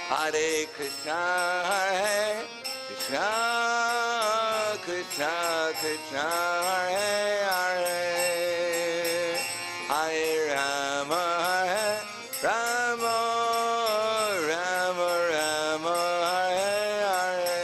Hare Krishna, Krishna Krishna, Krishna Hare Hare, Hare Rama, Rama Rama Rama, Hare Hare.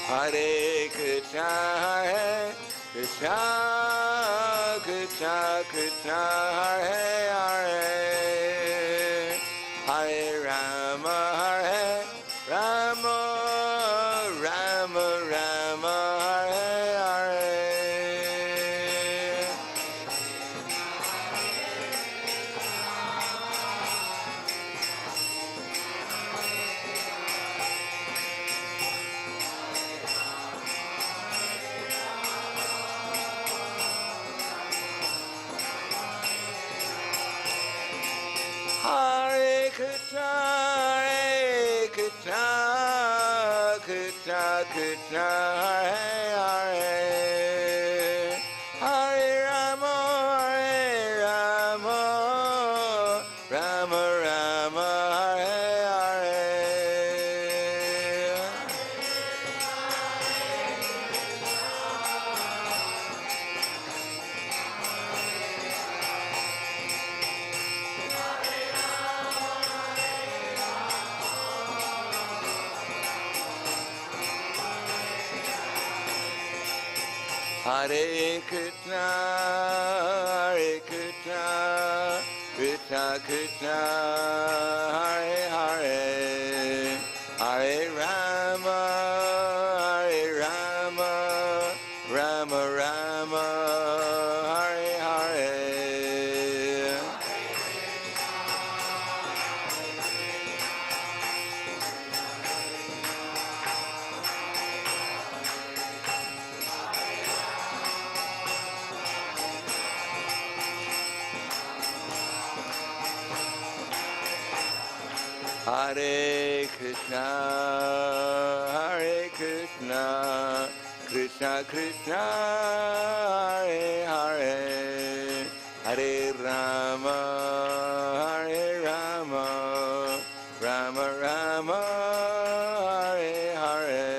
Hare Krishna, Krishna Krishna, Krishna Hare Hare, Hare Rama, Rama Rama Rama, Hare Hare. Hare Krishna, Krishna Krishna, Krishna Hare Hare, Hare Rama, Rama Rama Rama, Hare Hare. Hare Krishna, Krishna Krishna, Hare Hare, Hare Rama, Rama Rama, Hare Hare. Hare Krishna, Krishna Krishna, Hare Hare, Hare Rama, Rama Rama, Hare Hare.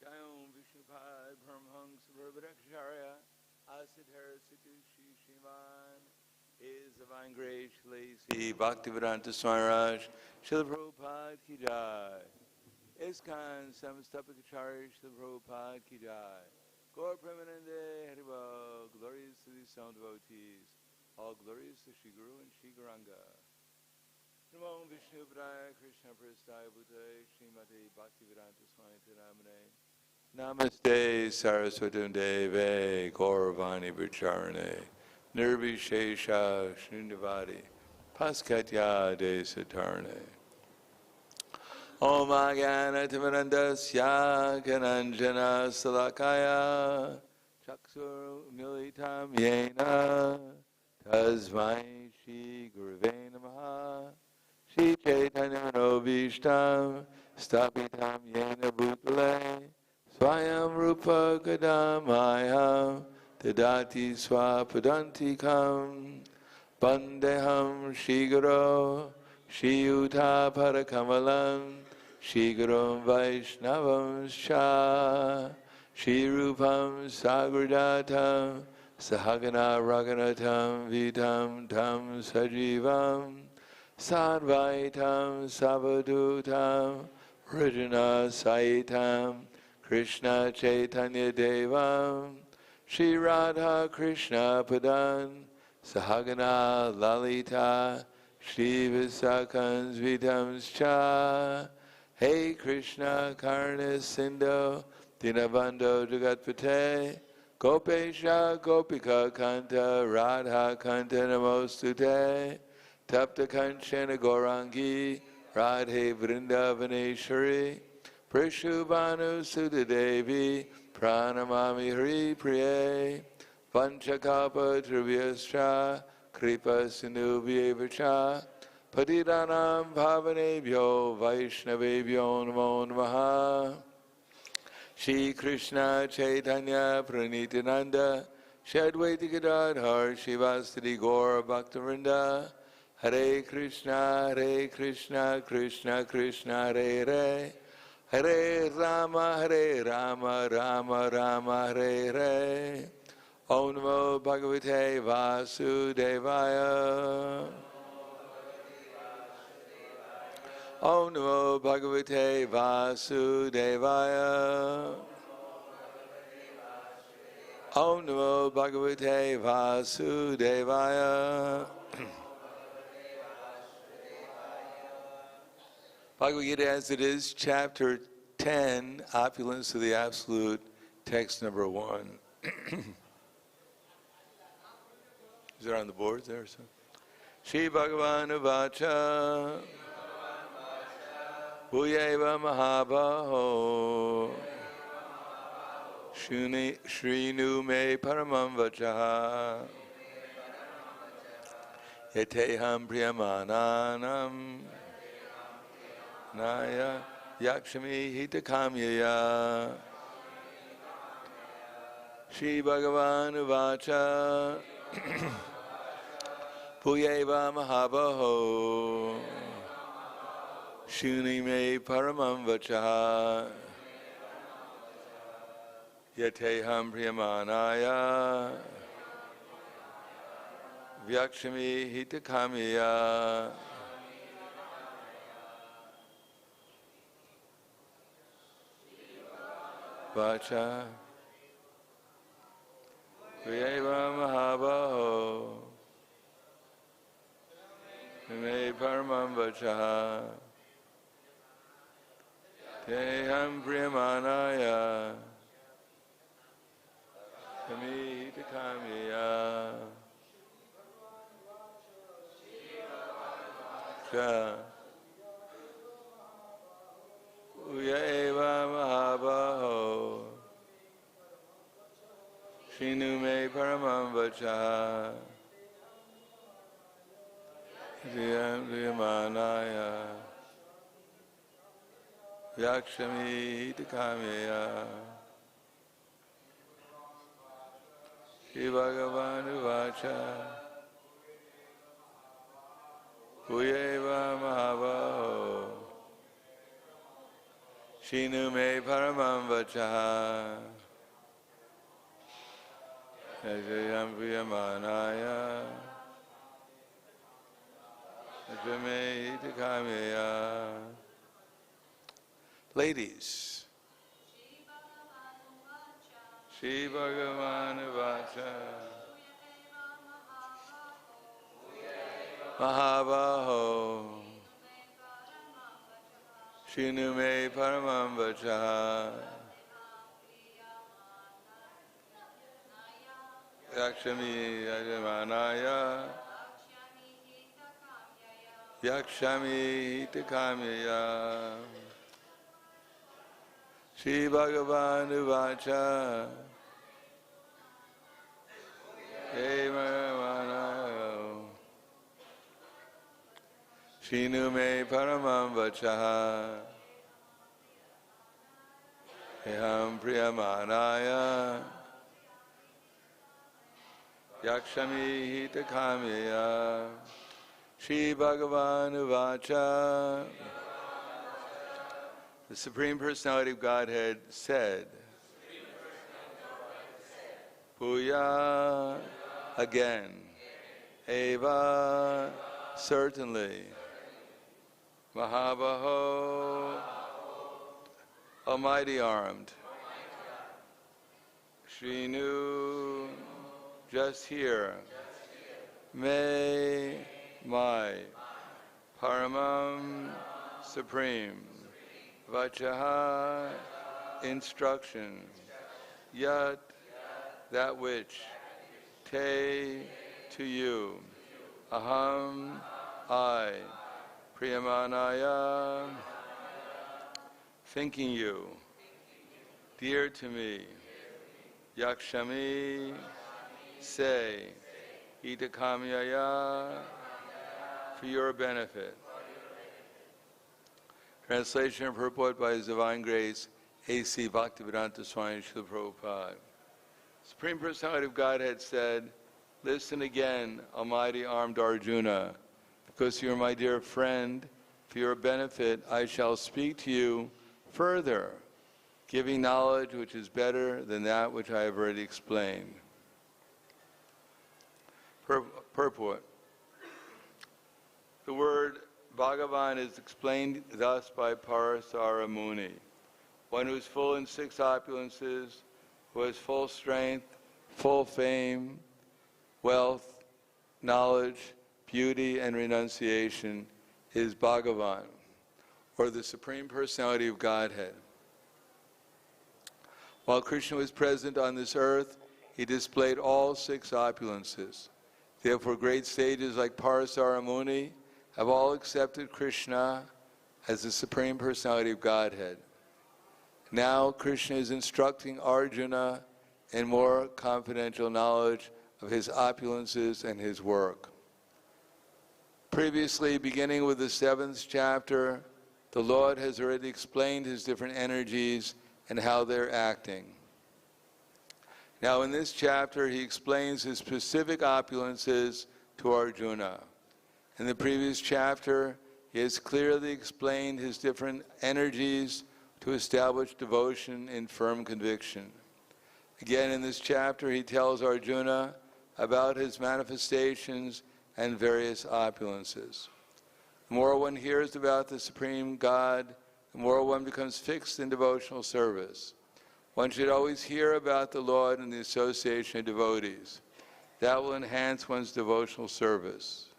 Jayom Vishnupad Paramhangsa Prabhakacharya Asadhara Satushi Shivan is Divine Grace Shri Bhaktivedanta Swami Maharaj Srila Prabhupada Ki Jai, ISKCON Samastapakacharya Srila Prabhupada Ki Jai, Gaur Premanande Haribol, glorious to these sound devotees, all glorious to Shri Guru and Shri Gauranga. Namo Vishnu Padaya Krishna Prasthaya Bhutaya Srimati Bhaktivedanta Swami Namane. Namaste Saraswati Deve Gauravani Vicharane Nirvishesha Shrindavadi Paskatya De Satarne Om Agana Timarandasya Kananjana Salakaya Chaksur Militam Yena Tasmai Shri Guruve Namaha Shri Chaitanya Manobhishtam Stapitam Yena Bhutale Swayam Rupa Kadamayam Tadati Swapadantikam Bandeham Shiguro Shiyuta Parakamalam Shigurum Vaishnavam Sha Shirupam Sagradatam Sahagana Raganatam Vitam Tam Sajivam Sadvaitam Savadutam Rajana Saitam Krishna Chaitanya Devam Shri Radha Krishna Padan Sahagana Lalita Shri Visakans Vidamscha, Hey Krishna Karna Sindhu, Dinabando Jagatpate, Gopesha Gopika Kanta, Radha Kanta Namostute, Tapta Kanchana Gorangi, Radhe Vrindavaneshwari, Prishubhanu Sudadevi, Pranamami Hari Priye, Panchakapa Trivyascha, Kripa Sindhubhyevacha, Patidanam Bhavanebhyo, Vaishnavebhyo Namo Namaha. Shri Krishna Chaitanya Pranitananda, Shri Advaita Gadadhar, Shivasati Gaura Bhaktivinoda, Hare Krishna, Krishna Krishna, Hare Hare, Hare Rama, Rama Rama, Hare Hare. Om Namo Bhagavate Vasudevaya. Om Namo Bhagavate Vasudevaya. Om Namo Bhagavate Vasudevaya. Bhagavad Gita as it is, chapter 10, Opulence of the Absolute, text number 1. Is it on the board there? Shri Bhagavan Uvacha Bhuyeva Mahabaho Shrinu Me Paramam Vachaha Yateham Priyamananam Naya Yakshami Hitakamyaya. Shri Bhagavan Uvacha Bhuyeva Mahabaho Shuni Me Paramam Vachaha Yateham Priyamanaya Vyakshami Hitakamya. Vacha Bhuyeva Mahabaho Me Paramam Vachaha Teham Priyamanaya Kami Hitakamya. Uyeva Mahabaho Shinu Me Paramam Vachaha Dhiyam Dhiyamanaya Yakshami Hitakamya. Shri Bhagavan Uvacha Uyeva Mahabaho Shinu Me Paramam Vachaha Dhiyam Dhiyamanaya Yakshami Hitakamya. Ladies, Shri Bhagavan Vacha Mahabaho Shinu Me Paramam Vachaha Yakshami Yajamanaya Yakshami Hitakamya. Shri Bhagavan Uvacha Evamanaya Shinu Me Paramam Vachaha Eham Priyamanaya Yakshami Hitakamya. Shri Bhagavan Uvacha. The Supreme Personality of Godhead said, Puya, again, Eva, certainly, Mahabaho, almighty armed, Shrinu, just here, may, my, Paramam, supreme, vachaha, instruction, yat, that which, te, to you, aham, I, priyamanaya, thinking you, dear to me, yakshami, say, itakamyaya, for your benefit. Translation and purport by His Divine Grace, A.C. Bhaktivedanta Swami Srila Prabhupada. Supreme Personality of Godhead said, listen again, Almighty Armed Arjuna, because you are my dear friend, for your benefit I shall speak to you further, giving knowledge which is better than that which I have already explained. Purport. The word Bhagavan is explained thus by Parasara Muni, one who is full in 6 opulences, who has full strength, full fame, wealth, knowledge, beauty, and renunciation, is Bhagavan, or the Supreme Personality of Godhead. While Krishna was present on this earth, he displayed all 6 opulences. Therefore, great sages like Parasara Muni have all accepted Krishna as the Supreme Personality of Godhead. Now Krishna is instructing Arjuna in more confidential knowledge of his opulences and his work. Previously, beginning with the 7th chapter, the Lord has already explained his different energies and how they're acting. Now in this chapter, he explains his specific opulences to Arjuna. In the previous chapter, he has clearly explained his different energies to establish devotion in firm conviction. Again, in this chapter, he tells Arjuna about his manifestations and various opulences. The more one hears about the Supreme God, the more one becomes fixed in devotional service. One should always hear about the Lord and the association of devotees. That will enhance one's devotional service.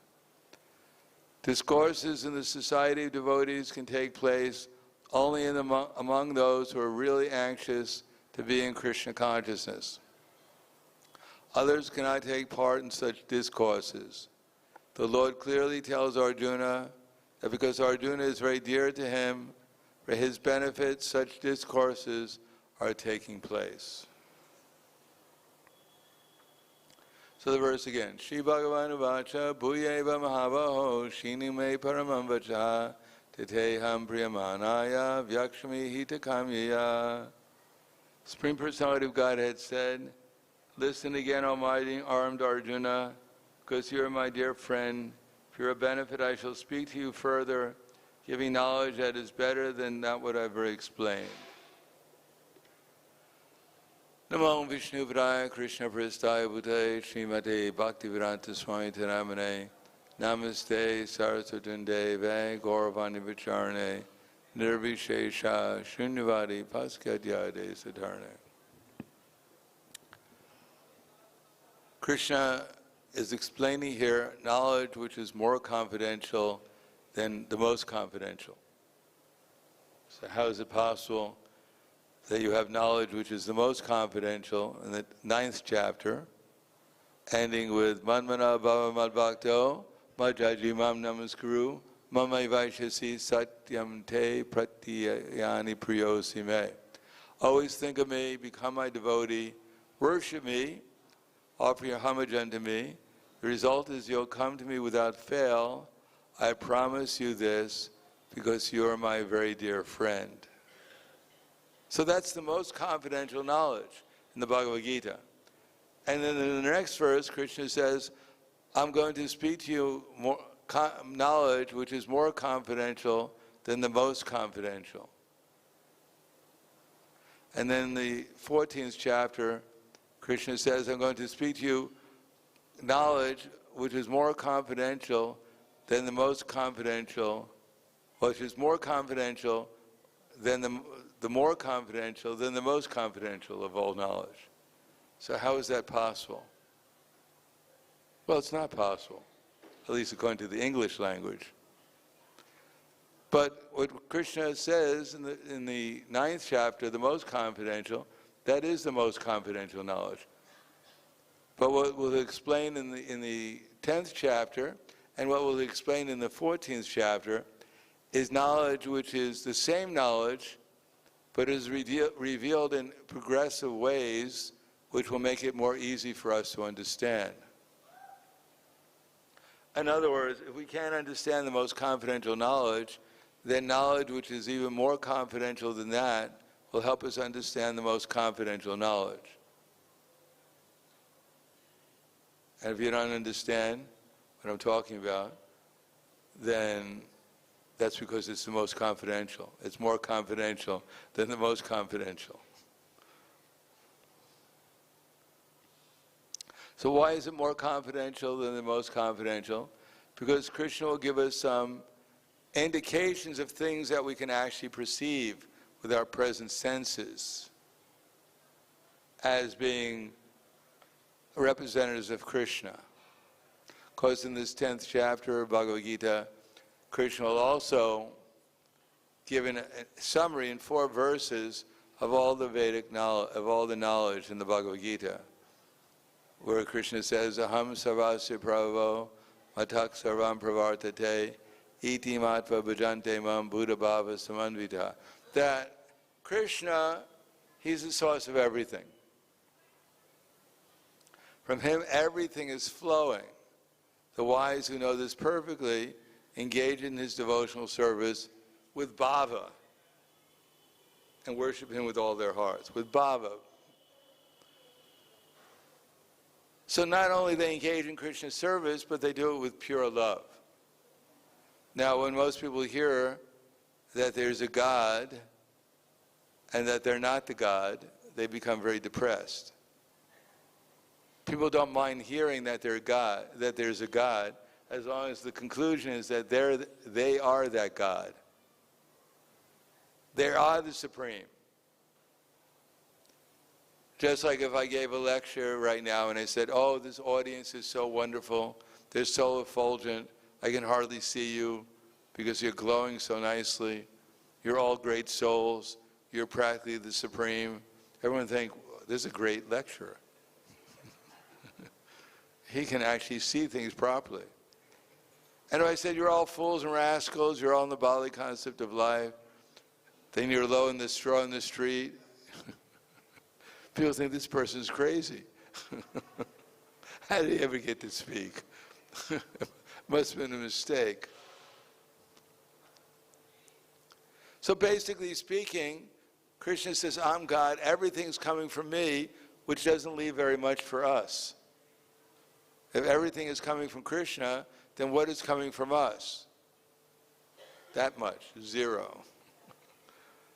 Discourses in the society of devotees can take place only among those who are really anxious to be in Krishna consciousness. Others cannot take part in such discourses. The Lord clearly tells Arjuna that because Arjuna is very dear to him, for his benefit such discourses are taking place. So the verse again, Shri Bhagavan Vacha Bhuyeva Mahavaho Shini Me Paramam Vacha Titeham Priyamanaya Vyakshami Hitakamyaya. Supreme Personality of Godhead said, listen again, Almighty Armed Arjuna, because you are my dear friend. For your benefit I shall speak to you further, giving knowledge that is better than that what I've already explained. Namo Vishnu Vraya Krishna Pristaya Bhutaya Srimate Bhaktivedanta Swami Taramane Namaste Saraswatinde Ve Gauravani Vicharane Nirvishesha Shunyavadi Paskadyade Siddharne. Krishna is explaining here knowledge which is more confidential than the most confidential. So how is it possible that you have knowledge which is the most confidential in the 9th chapter, ending with Manmana Bhava Madbhakto Majaji Mam Namaskuru Mamai Vaishasi Satyam Te Pratyayani Priyosi Me. Always think of me, become my devotee, worship me, offer your homage unto me. The result is you'll come to me without fail. I promise you this because you are my very dear friend. So that's the most confidential knowledge in the Bhagavad Gita. And then in the next verse, Krishna says, I'm going to speak to you more knowledge which is more confidential than the most confidential. And then in the 14th chapter, Krishna says, I'm going to speak to you knowledge which is more confidential than the most confidential, which is more confidential than the more confidential than the most confidential of all knowledge. So how is that possible? Well, it's not possible, at least according to the English language. But what Krishna says in the 9th chapter, the most confidential, that is the most confidential knowledge. But what we'll explain in the 10th chapter, and what we'll explain in the 14th chapter, is knowledge which is the same knowledge, but is revealed in progressive ways which will make it more easy for us to understand. In other words, if we can't understand the most confidential knowledge, then knowledge which is even more confidential than that will help us understand the most confidential knowledge. And if you don't understand what I'm talking about, then that's because it's the most confidential. It's more confidential than the most confidential. So why is it more confidential than the most confidential? Because Krishna will give us some indications of things that we can actually perceive with our present senses as being representatives of Krishna. Because in this 10th chapter of Bhagavad Gita, Krishna will also give a summary in 4 verses of all the Vedic knowledge, of all the knowledge in the Bhagavad Gita, where Krishna says, Aham sarvasya prabhavo matak sarvam pravartate iti matva bhajante mam buddha bhava samanvita. That Krishna, he's the source of everything. From him everything is flowing. The wise who know this perfectly engage in his devotional service with bhava and worship him with all their hearts, with bhava. So not only they engage in Krishna's service, but they do it with pure love. Now, when most people hear that there's a God and that they're not the God, they become very depressed. People don't mind hearing that there's a God, as long as the conclusion is that they are that God. They are the Supreme. Just like if I gave a lecture right now and I said, oh, this audience is so wonderful, they're so effulgent, I can hardly see you because you're glowing so nicely, you're all great souls, you're practically the Supreme. Everyone think, this is a great lecturer. He can actually see things properly. And if I said, you're all fools and rascals, you're all in the Bali concept of life, then you're low in the straw in the street, people think this person's crazy. How did he ever get to speak? Must have been a mistake. So basically speaking, Krishna says, I'm God, everything's coming from me, which doesn't leave very much for us. If everything is coming from Krishna, then what is coming from us? That much, 0.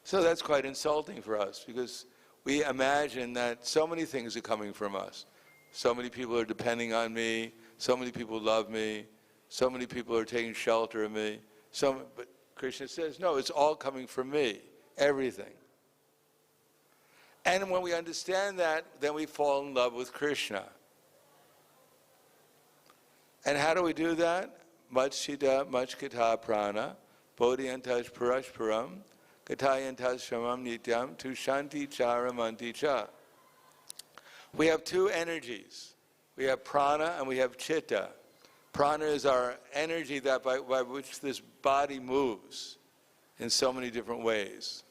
So that's quite insulting for us, because we imagine that so many things are coming from us. So many people are depending on me, so many people love me, so many people are taking shelter of me. But Krishna says, no, it's all coming from me, everything. And when we understand that, then we fall in love with Krishna. And how do we do that? Machchita machkita prana, bodhyantas parashparam, gatayantas shamam nityam, tushanti charamanti cha. We have 2 energies. We have prana and we have chitta. Prana is our energy that by which this body moves in so many different ways.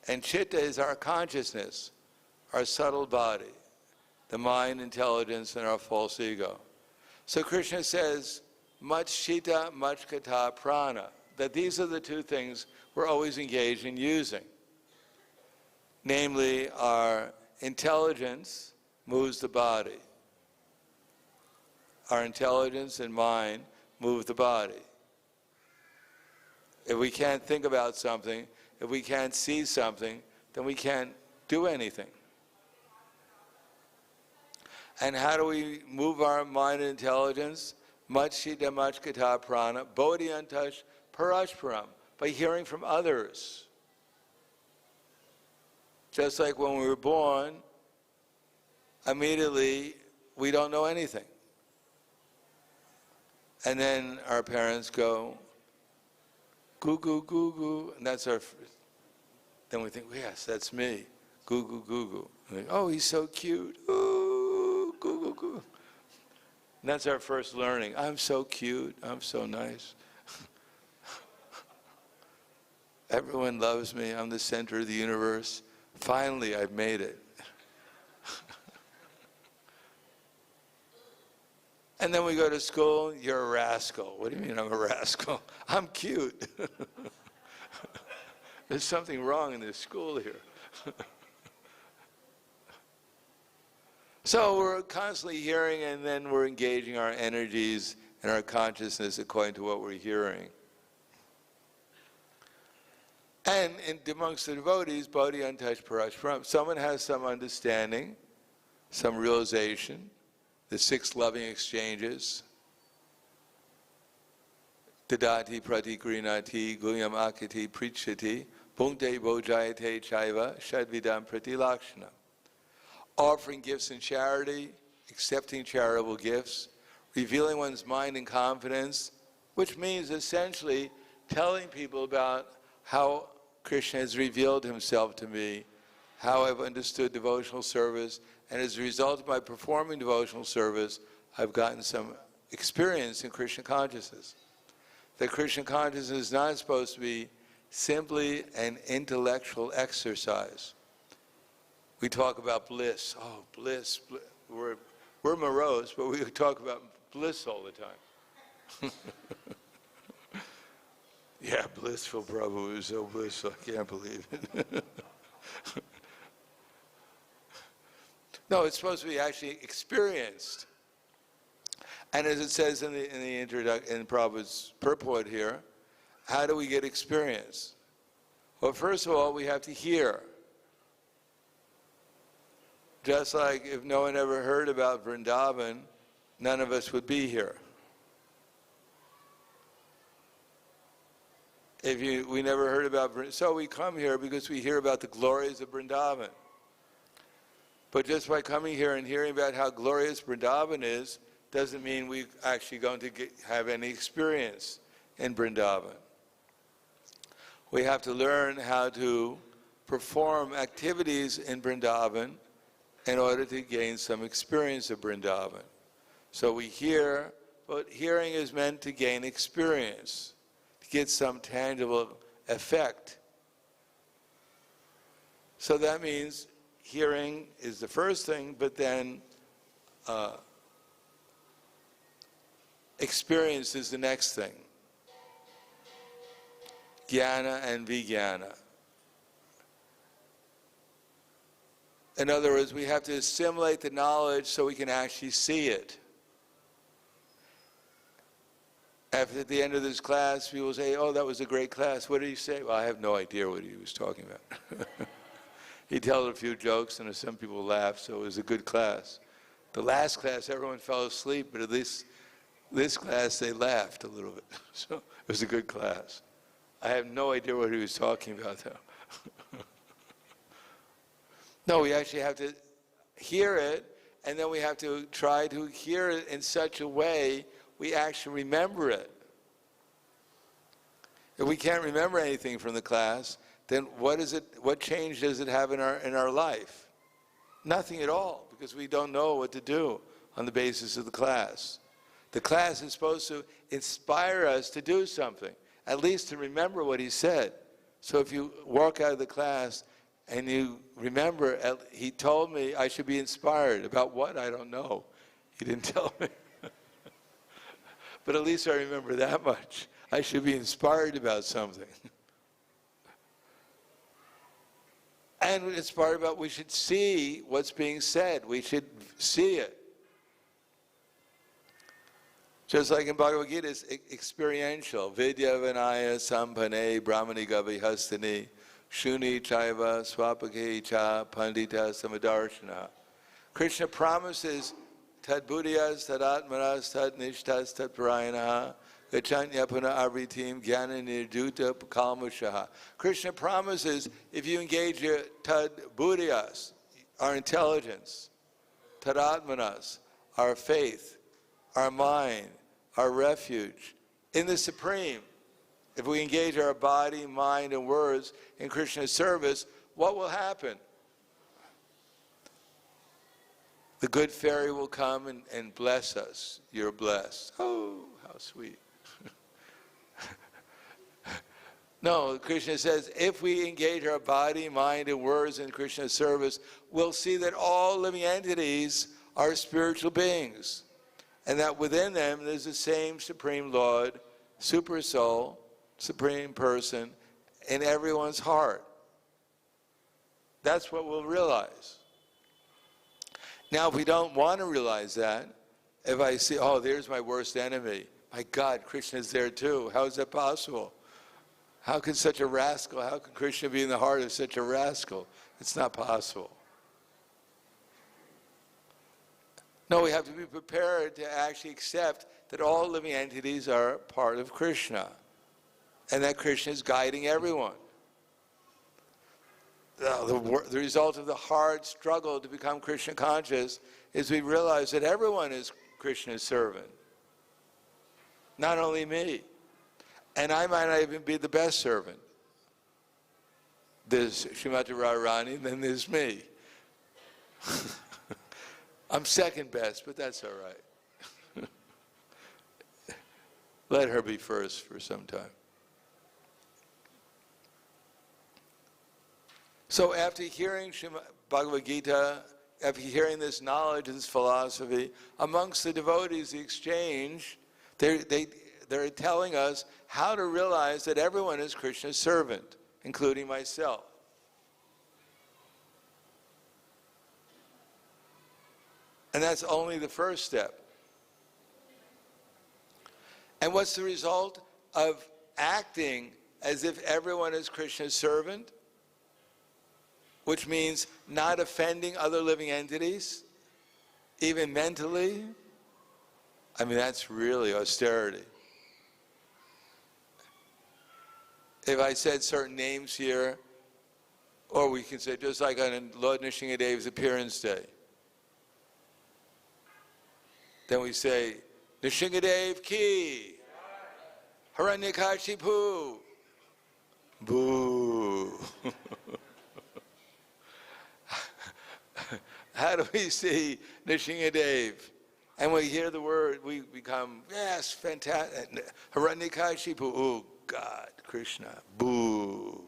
And chitta is our consciousness, our subtle body, the mind, intelligence, and our false ego. So Krishna says, machchita machkata prana, that these are the 2 things we're always engaged in using. Namely, our intelligence moves the body. Our intelligence and mind move the body. If we can't think about something, if we can't see something, then we can't do anything. And how do we move our mind and intelligence? Machchita machkata prana, bodhyantas parashparam, by hearing from others. Just like when we were born, immediately we don't know anything. And then our parents go goo goo goo goo, and that's our. Then we think, well, yes, that's me. Goo goo goo goo. Like, oh, he's so cute. Ooh, goo goo goo. And that's our first learning. I'm so cute. I'm so nice. Everyone loves me. I'm the center of the universe. Finally, I've made it. And then we go to school, you're a rascal. What do you mean I'm a rascal? I'm cute. There's something wrong in this school here. So we're constantly hearing, and then we're engaging our energies and our consciousness according to what we're hearing. And amongst the devotees, bodhi untouched parash param. Someone has some understanding, some realization, the 6 loving exchanges. Dadati pratigrinati guyam akiti prichati bhunte bojayate chaiva shadvidam pratilakshana. Offering gifts in charity, accepting charitable gifts, revealing one's mind in confidence, which means essentially telling people about how Krishna has revealed himself to me, how I've understood devotional service, and as a result of my performing devotional service, I've gotten some experience in Krishna consciousness. That Krishna consciousness is not supposed to be simply an intellectual exercise. We talk about bliss. Oh, bliss. We're morose, but we talk about bliss all the time. Yeah, blissful Prabhu is so blissful, I can't believe it. No, it's supposed to be actually experienced. And as it says in the introduction, in Prabhupada's purport here, how do we get experience? Well, first of all, we have to hear. Just like if no one ever heard about Vrindavan, none of us would be here. We never heard about Vrindavan, so we come here because we hear about the glories of Vrindavan. But just by coming here and hearing about how glorious Vrindavan is, doesn't mean we're actually going to have any experience in Vrindavan. We have to learn how to perform activities in Vrindavan in order to gain some experience of Vrindavan. So we hear, but hearing is meant to gain experience, to get some tangible effect. So that means hearing is the first thing, but then experience is the next thing. Jnana and vijnana. In other words, we have to assimilate the knowledge so we can actually see it. After at the end of this class, people say, oh, that was a great class. What did he say? Well, I have no idea what he was talking about. He told a few jokes, and some people laughed, so it was a good class. The last class, everyone fell asleep, but at least this class, they laughed a little bit. So it was a good class. I have no idea what he was talking about, though. No, we actually have to hear it, and then we have to try to hear it in such a way we actually remember it. If we can't remember anything from the class, then what change does it have in our life? Nothing at all, because we don't know what to do on the basis of the class. The class is supposed to inspire us to do something, at least to remember what he said. So if you walk out of the class and you remember, he told me I should be inspired. About what? I don't know. He didn't tell me. But at least I remember that much. I should be inspired about something. And inspired about, we should see what's being said. We should see it. Just like in Bhagavad Gita, it's experiential. Vidya vinaya sampane brahmani gavi hastani shuni chaiva swapake cha pandita samadarshana. Krishna promises tad buddhiyas, tad atmanas, tad nishtas, tad parayanaha, gachanya puna avritim, jnana nirduta kalmashaha. Krishna promises if you engage your tad buddhiyas, our intelligence, tad atmanas, our faith, our mind, our refuge, in the Supreme, if we engage our body, mind, and words in Krishna's service, what will happen? The good fairy will come and bless us. You're blessed. Oh, how sweet. No, Krishna says, if we engage our body, mind, and words in Krishna's service, we'll see that all living entities are spiritual beings, and that within them there's the same Supreme Lord, Super Soul, Supreme Person in everyone's heart. That's what we'll realize. Now, if we don't want to realize that, if I see, oh, there's my worst enemy, my God, Krishna's there too. How is that possible? How can such a rascal, how can Krishna be in the heart of such a rascal? It's not possible. No, we have to be prepared to actually accept that all living entities are part of Krishna, and that Krishna is guiding everyone. The result of the hard struggle to become Krishna conscious is we realize that everyone is Krishna's servant, not only me. And I might not even be the best servant. There's Srimati Radharani, then there's me. I'm second best, but that's all right. Let her be first for some time. So after hearing Bhagavad Gita, after hearing this knowledge and this philosophy, amongst the devotees, the exchange, they're telling us how to realize that everyone is Krishna's servant, including myself. And that's only the first step. And what's the result of acting as if everyone is Krishna's servant? Which means not offending other living entities, even mentally. I mean, that's really austerity. If I said certain names here, or we can say just like on Lord Nrsingadev's appearance day, then we say, Nrsingadev ki, Hiranyakashipu, boo. How do we see Nrsingadev? And we hear the word, we become, yes, fantastic. Hiranyakashipu, oh God, Krishna, boo.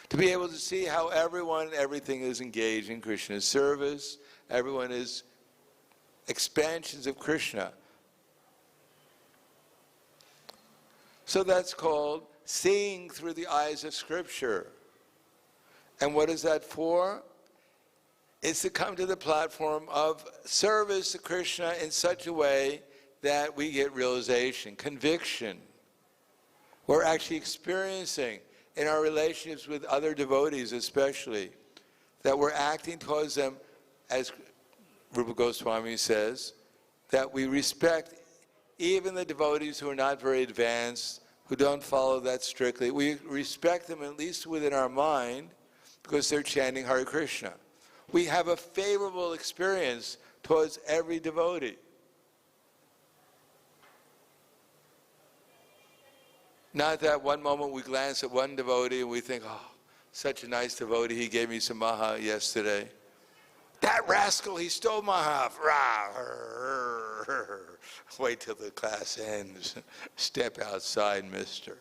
To be able to see how everything is engaged in Krishna's service, everyone is expansions of Krishna. So that's called seeing through the eyes of Scripture. And what is that for? It's to come to the platform of service to Krishna in such a way that we get realization, conviction. We're actually experiencing in our relationships with other devotees especially, that we're acting towards them, as Rupa Goswami says, that we respect even the devotees who are not very advanced, who don't follow that strictly. We respect them at least within our mind because they're chanting Hare Krishna. We have a favorable experience towards every devotee. Not that one moment we glance at one devotee and we think, oh, such a nice devotee, he gave me some maha yesterday. That rascal, he stole maha. Wait till the class ends. Step outside, mister.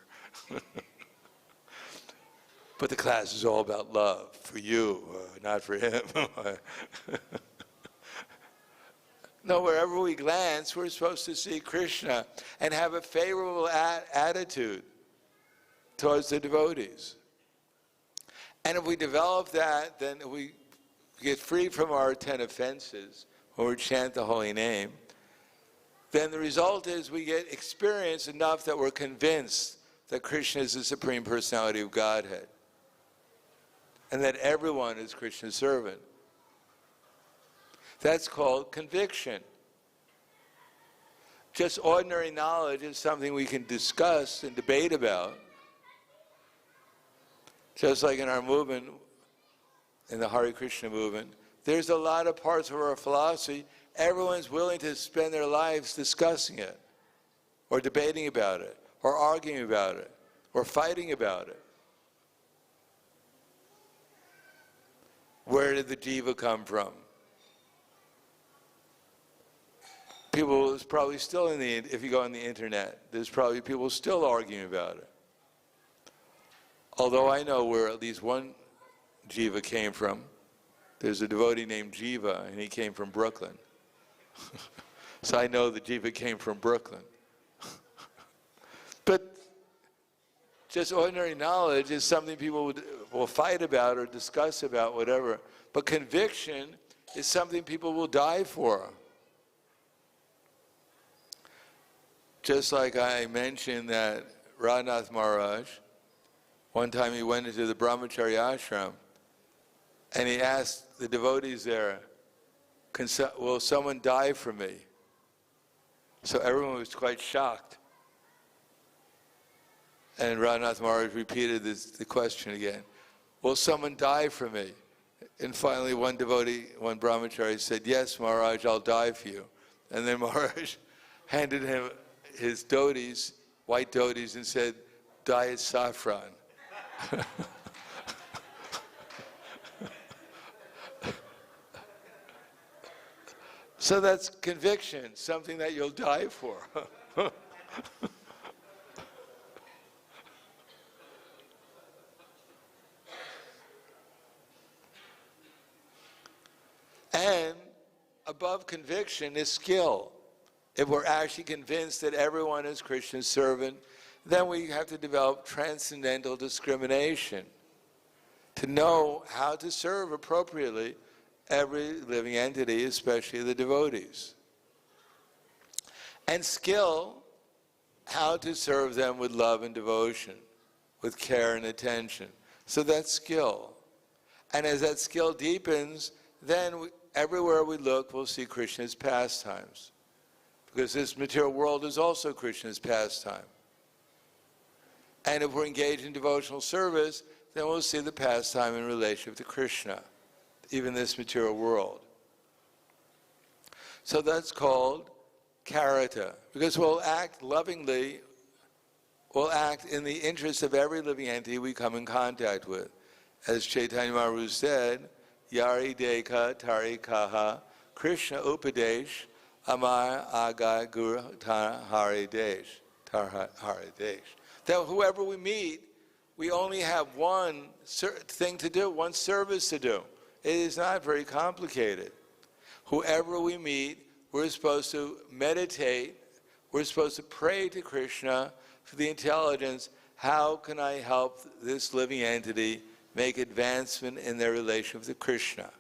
But the class is all about love for you, not for him. No, wherever we glance, we're supposed to see Krishna and have a favorable attitude towards the devotees. And if we develop that, then we get free from our 10 offenses when we chant the holy name. Then the result is we get experience enough that we're convinced that Krishna is the Supreme Personality of Godhead, and that everyone is Krishna's servant. That's called conviction. Just ordinary knowledge is something we can discuss and debate about. Just like in our movement, in the Hare Krishna movement, there's a lot of parts of our philosophy, everyone's willing to spend their lives discussing it. or debating about it, or arguing about it, or fighting about it. Where did the jiva come from? People is probably still if you go on the internet, there's probably people still arguing about it. Although I know where at least one jiva came from. There's a devotee named Jiva, and he came from Brooklyn. So I know the jiva came from Brooklyn. But just ordinary knowledge is something people will fight about or discuss about, whatever. But conviction is something people will die for. Just like I mentioned that Radhanath Maharaj, one time he went into the brahmachari ashram and he asked the devotees there, will someone die for me? So everyone was quite shocked. And Radhanath Maharaj repeated the question again, will someone die for me? And finally one devotee, one brahmachari said, yes, Maharaj, I'll die for you. And then Maharaj handed him his dhotis, white dhotis, and said, dye it saffron. So that's conviction, something that you'll die for. And above conviction is skill. If we're actually convinced that everyone is Krishna's servant, then we have to develop transcendental discrimination to know how to serve appropriately every living entity, especially the devotees. And skill, how to serve them with love and devotion, with care and attention. So that's skill. And as that skill deepens, then everywhere we look, we'll see Krishna's pastimes. Because this material world is also Krishna's pastime. And if we're engaged in devotional service, then we'll see the pastime in relationship to Krishna, even this material world. So that's called karita, because we'll act lovingly, we'll act in the interest of every living entity we come in contact with. As Chaitanya Mahaprabhu said, Yari Deka Tari Kaha Krishna Upadesh Amar Aga Guru Hari Desh. That whoever we meet, we only have one thing to do, one service to do. It is not very complicated. Whoever we meet, we're supposed to meditate, we're supposed to pray to Krishna for the intelligence, how can I help this living entity make advancement in their relationship with Krishna?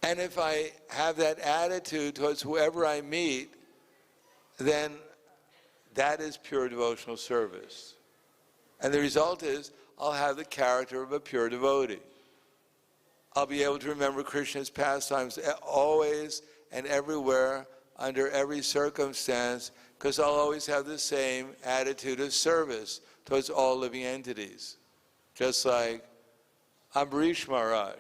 And if I have that attitude towards whoever I meet, then that is pure devotional service. And the result is, I'll have the character of a pure devotee. I'll be able to remember Krishna's pastimes always and everywhere, under every circumstance, because I'll always have the same attitude of service towards all living entities. Just like Ambarish Maharaj.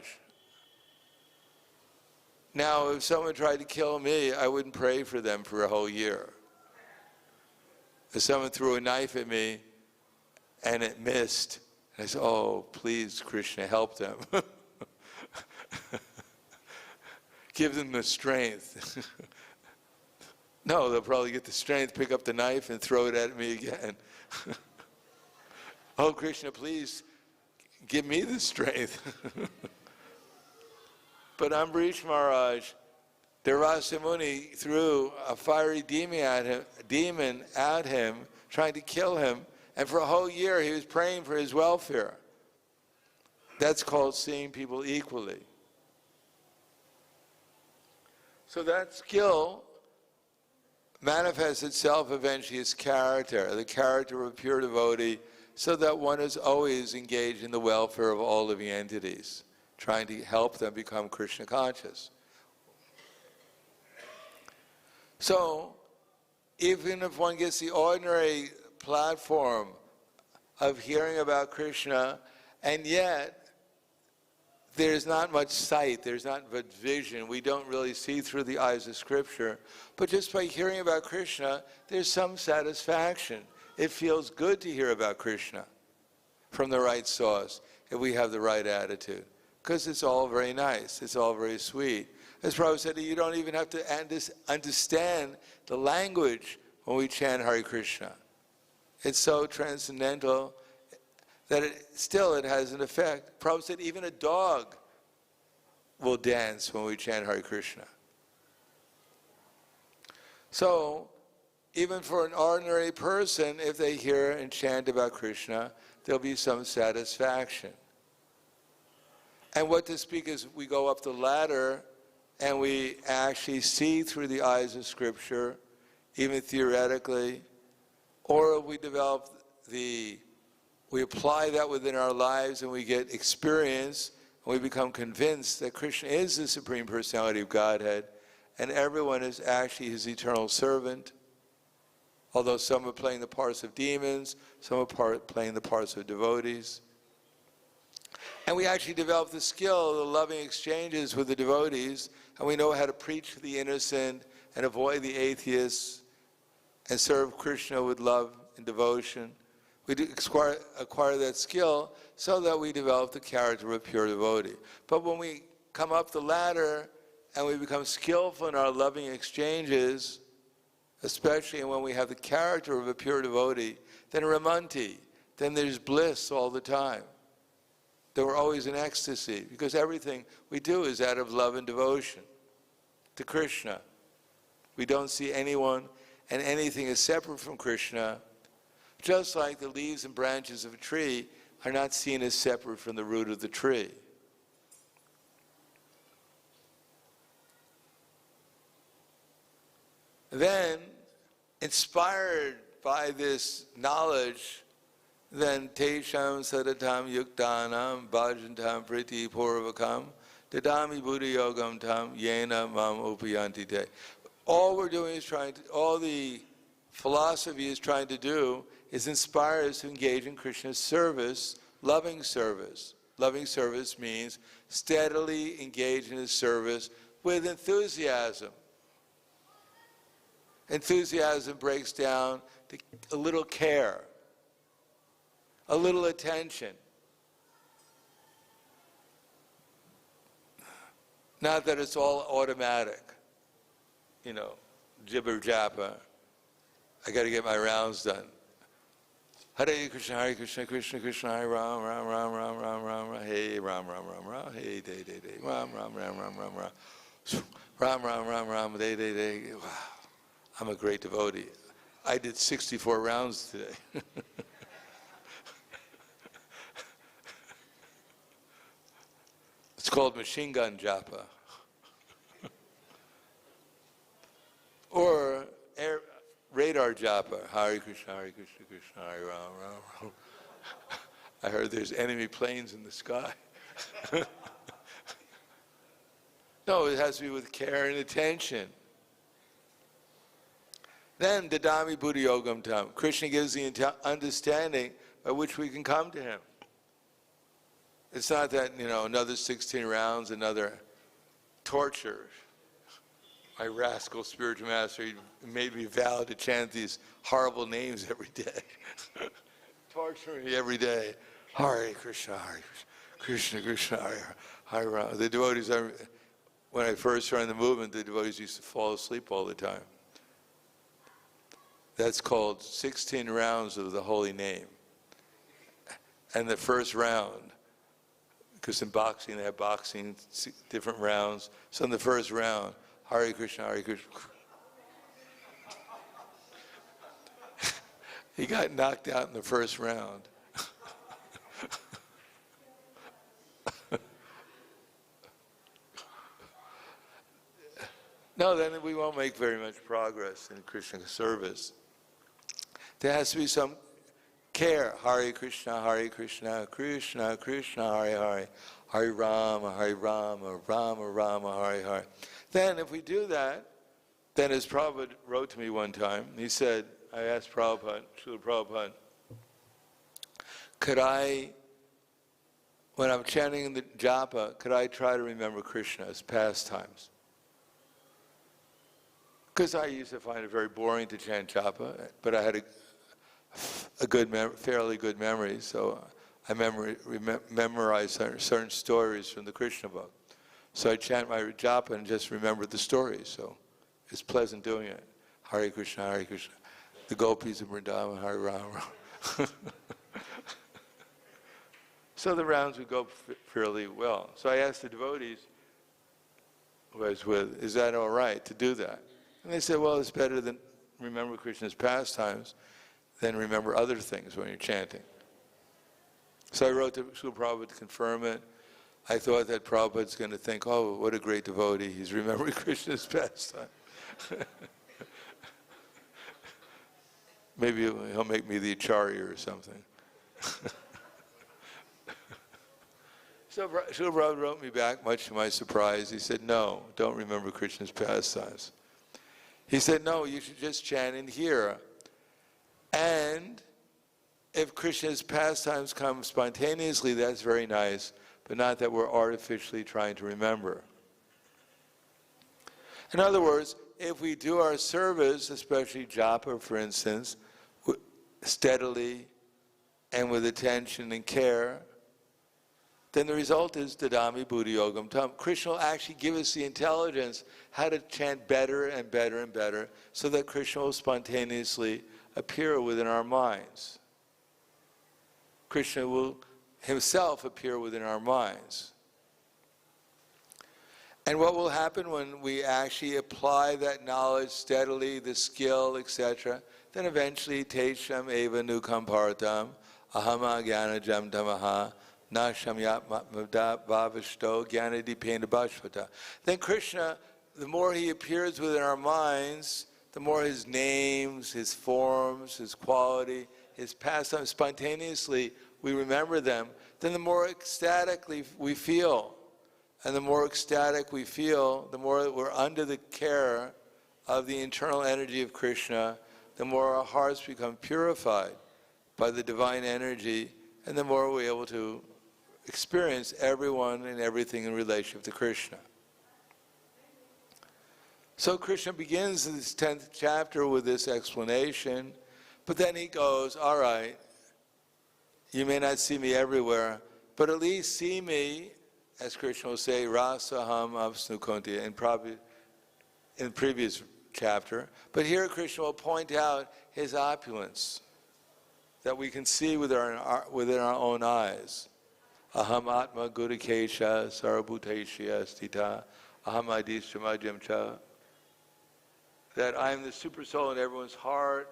Now, if someone tried to kill me, I wouldn't pray for them for a whole year. If someone threw a knife at me and it missed, and I said, oh, please, Krishna, help them. Give them the strength. No, they'll probably get the strength, pick up the knife and throw it at me again. Oh, Krishna, please, give me the strength. But Ambarish Maharaj, Durvasa Muni threw a fiery demon at him, trying to kill him, and for a whole year he was praying for his welfare. That's called seeing people equally. So that skill manifests itself eventually as character, the character of a pure devotee, so that one is always engaged in the welfare of all living entities, trying to help them become Krishna conscious. So, even if one gets the ordinary platform of hearing about Krishna, and yet there's not much sight, there's not much vision. We don't really see through the eyes of Scripture. But just by hearing about Krishna, there's some satisfaction. It feels good to hear about Krishna from the right source if we have the right attitude. Because it's all very nice, it's all very sweet. As Prabhupada said, you don't even have to understand the language when we chant Hare Krishna. It's so transcendental that it has an effect. Prabhupada said even a dog will dance when we chant Hare Krishna. So, even for an ordinary person, if they hear and chant about Krishna, there'll be some satisfaction. And what to speak is we go up the ladder and we actually see through the eyes of Scripture, even theoretically, or we develop we apply that within our lives and we get experience and we become convinced that Krishna is the Supreme Personality of Godhead and everyone is actually His eternal servant. Although some are playing the parts of demons, some are playing the parts of devotees. And we actually develop the skill of the loving exchanges with the devotees, and we know how to preach to the innocent and avoid the atheists and serve Krishna with love and devotion. We acquire that skill so that we develop the character of a pure devotee. But when we come up the ladder and we become skillful in our loving exchanges, especially when we have the character of a pure devotee, then ramanti, then there's bliss all the time. Then we're always in ecstasy, because everything we do is out of love and devotion to Krishna. We don't see anyone and anything as separate from Krishna, just like the leaves and branches of a tree are not seen as separate from the root of the tree. Then, inspired by this knowledge, then tesham sadatam yuktanam bhajantam priti purvakam dadami buddha yogam tam yena mam upayanti te. All we're doing is all the philosophy is trying to do is inspire us to engage in Krishna's service, loving service. Loving service means steadily engage in His service with enthusiasm. Enthusiasm breaks down to a little care, a little attention. Not that it's all automatic, jibber jabber. I got to get my rounds done. Hare Krishna, Krishna Krishna, Hare Ram, Ram Ram, Ram Ram, Ram Ram, Hey Ram Ram, Ram Ram, Hey Day Day Day, Ram Ram, Ram Ram, Ram Ram, Ram Ram, Ram Ram, Day Day Day. Wow, I'm a great devotee. I did 64 rounds today. It's called machine gun japa. Or radar japa, Hare Krishna, Krishna, Hare Ram, Ram, Ram. I heard there's enemy planes in the sky. No, it has to be with care and attention. Then, dadami buddha yogam tam. Krishna gives the understanding by which we can come to Him. It's not that, another 16 rounds, another torture. My rascal spiritual master, he made me vow to chant these horrible names every day. Torturing me every day. Hare Krishna, Krishna Krishna, Hare Ram. The devotees, when I first joined the movement, the devotees used to fall asleep all the time. That's called 16 rounds of the holy name. And the first round, because in boxing, they have boxing, different rounds. So in the first round, Hare Krishna, Hare Krishna. He got knocked out in the first round. No, then we won't make very much progress in Krishna service. There has to be some care. Hare Krishna, Krishna Krishna, Hare Hare, Hare Rama, Rama Rama, Hare Hare. Then if we do that, then as Prabhupada wrote to me one time, he said, I asked Prabhupada, Srila Prabhupada, when I'm chanting the japa, could I try to remember Krishna's pastimes? Because I used to find it very boring to chant japa, but I had a good, fairly good memory, so I memorized certain stories from the Krishna book. So I chant my japa and just remember the stories, so it's pleasant doing it. Hare Krishna, Hare Krishna. The gopis of Vrindavan, Hare Rama. So the rounds would go fairly well. So I asked the devotees who I was with, is that all right to do that? And they said, well, it's better than remember Krishna's pastimes than remember other things when you're chanting. So I wrote to Srila Prabhupada to confirm it. I thought that Prabhupada's going to think, oh, what a great devotee, he's remembering Krishna's pastime. Maybe he'll make me the acharya or something. So Srila Prabhupada wrote me back, much to my surprise. He said, no, don't remember Krishna's pastimes. He said, no, you should just chant in here. And if Krishna's pastimes come spontaneously, that's very nice, but not that we're artificially trying to remember. In other words, if we do our service, especially japa, for instance, steadily and with attention and care, then the result is dadami buddhi yogam tam. Krishna will actually give us the intelligence how to chant better and better and better so that Krishna will spontaneously appear within our minds. Krishna will himself appear within our minds. And what will happen when we actually apply that knowledge steadily, the skill, etc., then eventually tesham eva nukam paratam ahama jnana jam tamaha na shamyat bhavishto jnana dipena bhashvata. Then Krishna, the more he appears within our minds, the more his names, his forms, his quality, his pastimes, spontaneously we remember them, then the more ecstatically we feel. And the more ecstatic we feel, the more we're under the care of the internal energy of Krishna, the more our hearts become purified by the divine energy, and the more we're able to experience everyone and everything in relationship to Krishna. So Krishna begins this 10th chapter with this explanation, but then he goes, all right, you may not see me everywhere, but at least see me, as Krishna will say, rasaham avsnukonti, and probably in the previous chapter. But here Krishna will point out his opulence that we can see within our own eyes. Aham atma gurukesha sarabhuteshya stita aham adishamadyam cha. That I am the super soul in everyone's heart.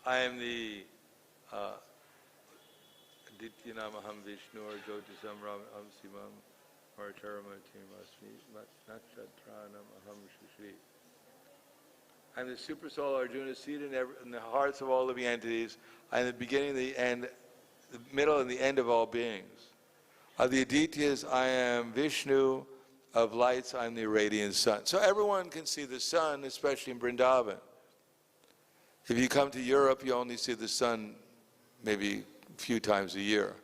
I am the Dityanam aham Vishnu or Jyotisam Ram Amsimam Martaramatim Asmi Natchatranam aham Shishri. I'm the super soul Arjuna seated in the hearts of all living entities. I'm the beginning, the end, the middle and the end of all beings. Of the Adityas, I am Vishnu. Of lights, I'm the radiant sun. So everyone can see the sun, especially in Vrindavan. If you come to Europe, you only see the sun maybe a few times a year.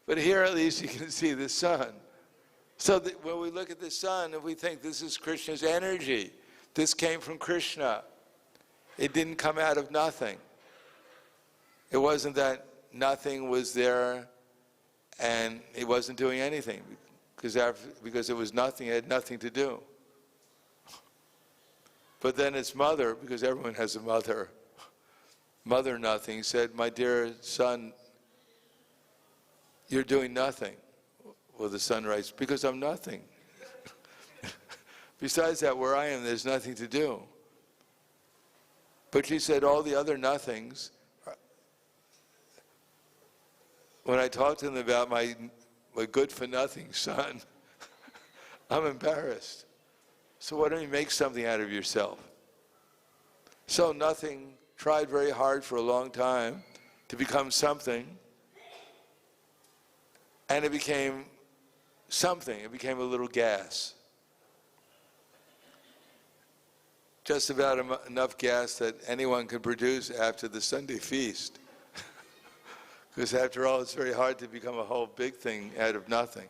But here at least you can see the sun. So when we look at the sun, if we think this is Krishna's energy, this came from Krishna. It didn't come out of nothing. It wasn't that nothing was there and it wasn't doing anything, because it was nothing, it had nothing to do. But then its mother, because everyone has a mother, Mother Nothing said, my dear son, you're doing nothing. Well, the son writes, because I'm nothing. Besides that, where I am, there's nothing to do. But she said, all the other nothings, when I talk to them about my good-for-nothing son, I'm embarrassed. So why don't you make something out of yourself? So Nothing tried very hard for a long time to become something, and it became something. It became a little gas. Just about enough gas that anyone could produce after the Sunday feast. Because after all, it's very hard to become a whole big thing out of nothing.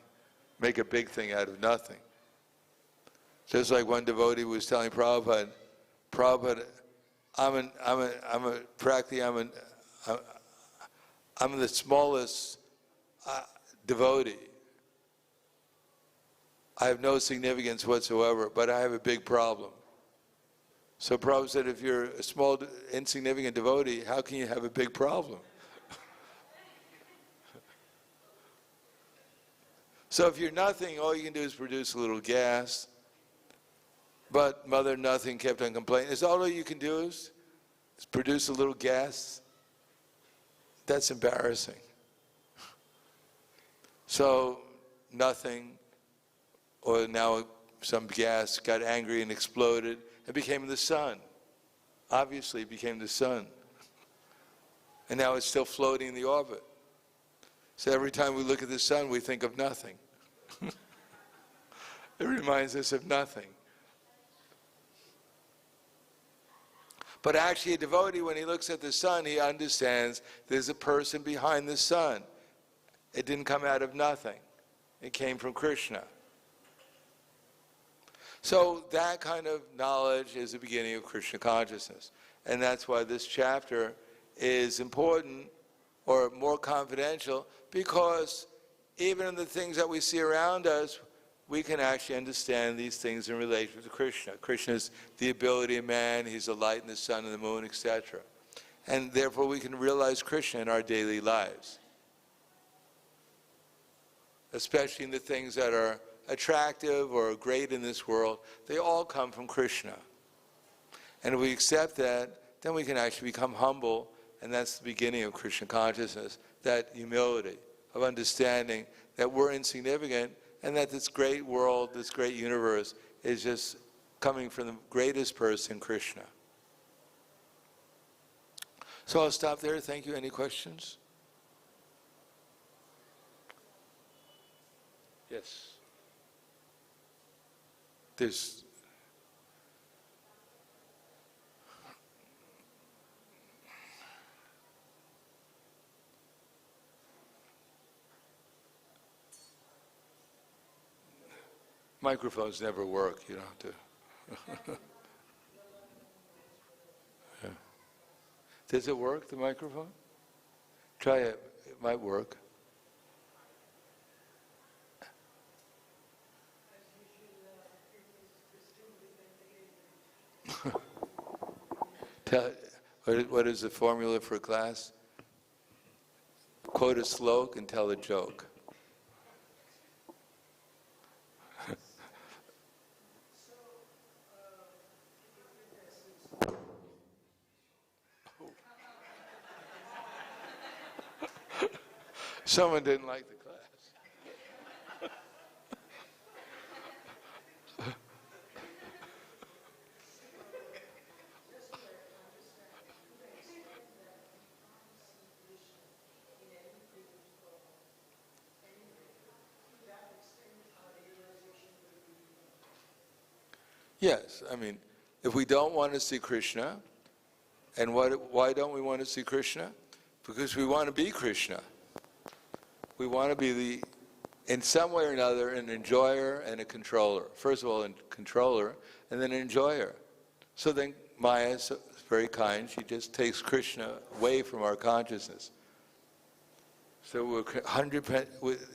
Make a big thing out of nothing. Just like one devotee was telling Prabhupada, I'm the smallest devotee. I have no significance whatsoever, but I have a big problem. So Prabhupada said, if you're a small, insignificant devotee, how can you have a big problem? So if you're nothing, all you can do is produce a little gas. But Mother Nothing kept on complaining. Is all you can do is produce a little gas? That's embarrassing. So Nothing, or now some gas, got angry and exploded and became the sun. Obviously it became the sun. And now it's still floating in the orbit. So every time we look at the sun, we think of nothing. It reminds us of nothing. But actually a devotee, when he looks at the sun, he understands there's a person behind the sun. It didn't come out of nothing. It came from Krishna. So that kind of knowledge is the beginning of Krishna consciousness. And that's why this chapter is important or more confidential, because even in the things that we see around us, we can actually understand these things in relation to Krishna. Krishna is the ability of man, he's the light and the sun and the moon, etc. And therefore we can realize Krishna in our daily lives. Especially in the things that are attractive or great in this world, they all come from Krishna. And if we accept that, then we can actually become humble, and that's the beginning of Krishna consciousness, that humility of understanding that we're insignificant and that this great world, this great universe is just coming from the greatest person, Krishna. So I'll stop there. Thank you. Any questions? Yes. There's microphones never work, you don't have to. Yeah. Does it work, the microphone? Try it, it might work. What is the formula for class? Quote a slok and tell a joke. Someone didn't like the class. Yes, I mean, if we don't want to see Krishna, and why don't we want to see Krishna? Because we want to be Krishna. We want to be in some way or another, an enjoyer and a controller. First of all, a controller, and then an enjoyer. So then Maya is very kind. She just takes Krishna away from our consciousness. So we're 100%,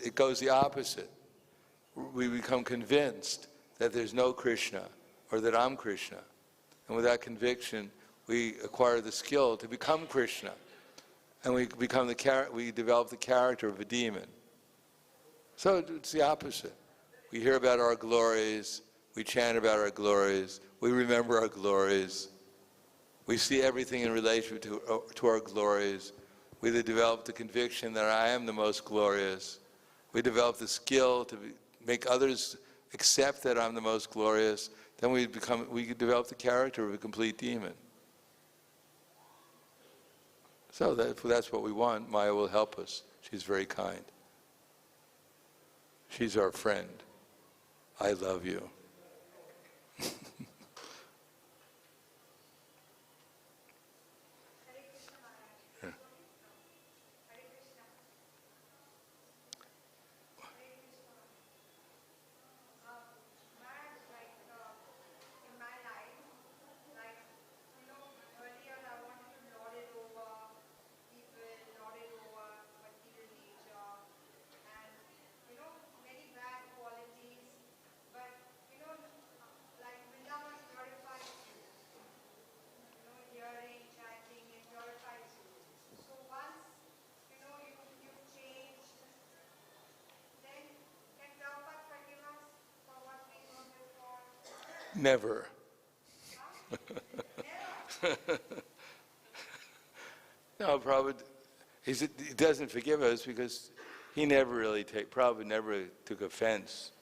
it goes the opposite. We become convinced that there's no Krishna, or that I'm Krishna. And with that conviction, we acquire the skill to become Krishna. And we develop the character of a demon. So it's the opposite. We hear about our glories, we chant about our glories, we remember our glories, we see everything in relation to our glories. We develop the conviction that I am the most glorious. We develop the skill to make others accept that I'm the most glorious. Then we develop the character of a complete demon. So that's what we want. Maya will help us. She's very kind. She's our friend. I love you. Never. No, Prabhupada, he doesn't forgive us because he never really Prabhupada never took offense.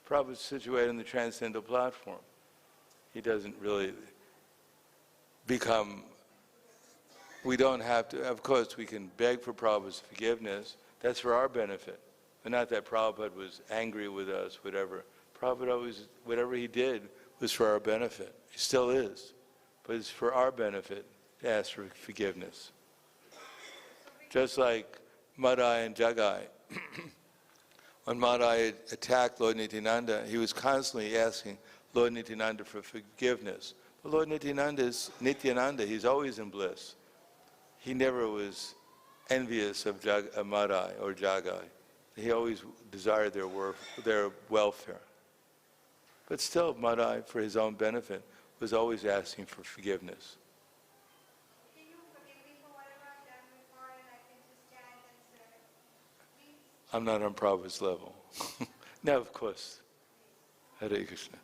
Prabhupada's situated on the transcendental platform. He doesn't really become, we don't have to, of course we can beg for Prabhupada's forgiveness, that's for our benefit. But not that Prabhupada was angry with us, whatever. Prabhupada always, whatever he did was for our benefit. He still is. But it's for our benefit to ask for forgiveness. Just like Madai and Jagai. When Madai attacked Lord Nityananda, he was constantly asking Lord Nityananda for forgiveness. But Lord Nityananda is Nityananda, he's always in bliss. He never was envious of Madai or Jagai. He always desired their welfare. But still, Madai, for his own benefit, was always asking for forgiveness. Can you forgive me for whatever I've done before, and I can just stand and serve? Please? I'm not on Prabhupada's level. No, of course. Hare Krishna.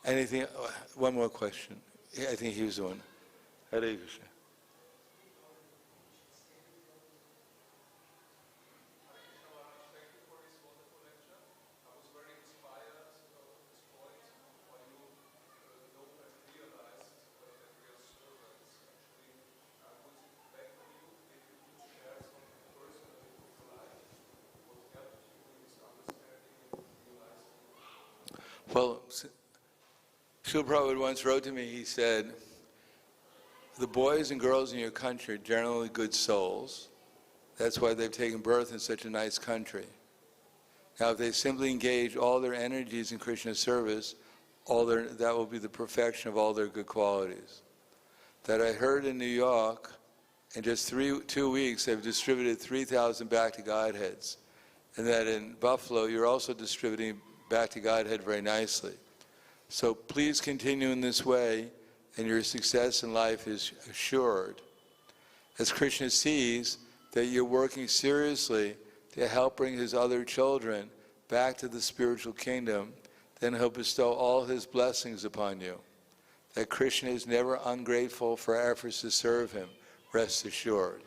Anything? One more question. I think he was the one. Hare Krishna. Well, Srila Prabhupada once wrote to me, he said, the boys and girls in your country are generally good souls. That's why they've taken birth in such a nice country. Now, if they simply engage all their energies in Krishna's service, that will be the perfection of all their good qualities. That I heard in New York, in just 2 weeks, they've distributed 3,000 Bhakti Godheads. And that in Buffalo, you're also distributing Bhakti Godhead very nicely. So please continue in this way, and your success in life is assured. As Krishna sees that you're working seriously to help bring his other children back to the spiritual kingdom, then he'll bestow all his blessings upon you. That Krishna is never ungrateful for our efforts to serve him, rest assured.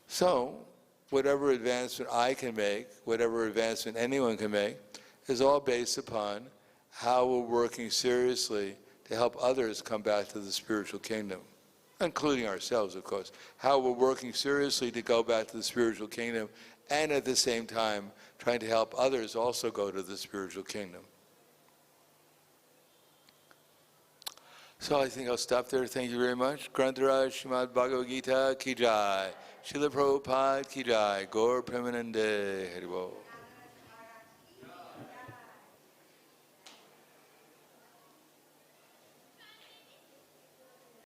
So, whatever advancement I can make, whatever advancement anyone can make, is all based upon how we're working seriously to help others come back to the spiritual kingdom, including ourselves, of course. How we're working seriously to go back to the spiritual kingdom, and at the same time, trying to help others also go to the spiritual kingdom. So I think I'll stop there. Thank you very much. Grantaraj Srimad Bhagavad Gita Ki Jai. Srila Prabhupada Ki Jai. Gaur Premanande Haribol.